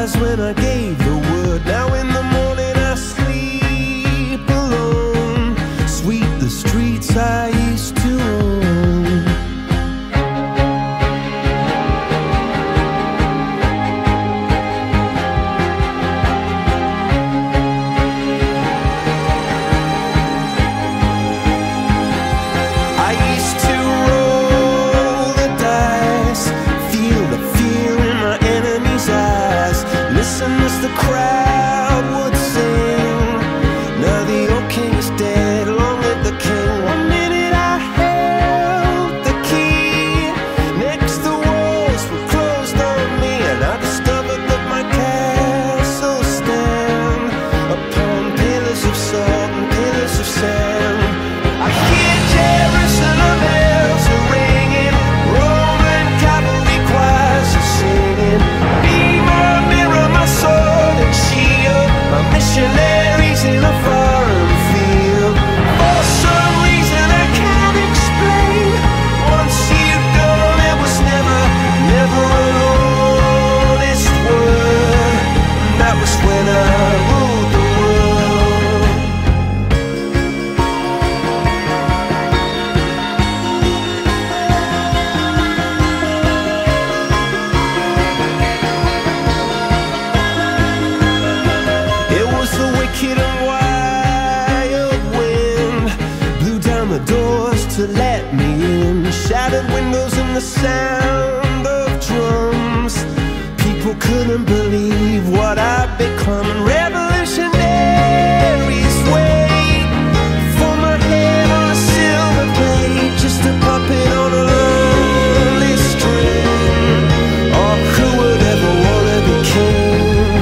eyes when I gave the word. Now in the morning I sleep alone. Sweep the streets I used to own. I used to roll the dice, feel the fear in my enemy's eyes, listen as the crowd would sing. Now the old king is dead, long live the king. One minute I held the key, next the walls were closed on me, and I discovered that my castle stand upon pillars of salt and pillars of sand. I hear Jerusalem bells are ringing, Roman cavalry choirs are singing. Be my mirror, my sword and shield, my missionaries in a foreign field. For some reason I can't explain, once you've gone it was never, never an honest word. And that was when I ruled the world. It was the wicked and wild wind, blew down the doors to let me in, shattered windows and the sound of drums. People couldn't believe what I'd become, and revolutionaries wait for my head on a silver plate, just a puppet on a lonely string. Oh, who would ever wanna be king?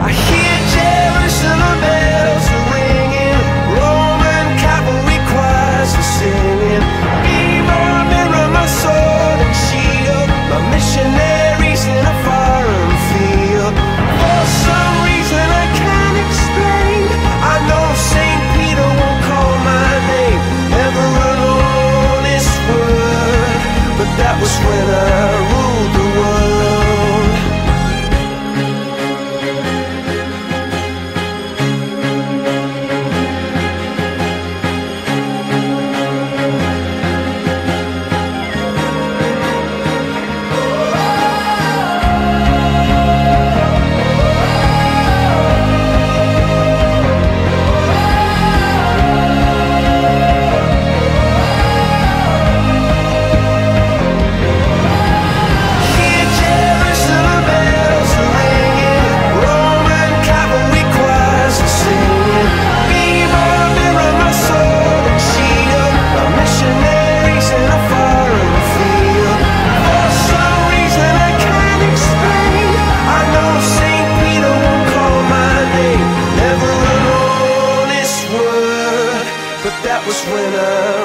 I hear Jerusalem bells are ringing, Roman cavalry choirs are singing. Be my mirror, my sword and shield, my missionaries in a foreign field. For some reason I can't explain, I know St. Peter won't call my name, never an honest word. But that was when I ruled the world. Hear Jerusalem bells are ringing, Roman cavalry choirs are singing. Be my mirror, my sword and shield, my missionaries in a foreign field. For some reason I can't explain, I know St. Peter won't call my name, never an honest word. But that was when I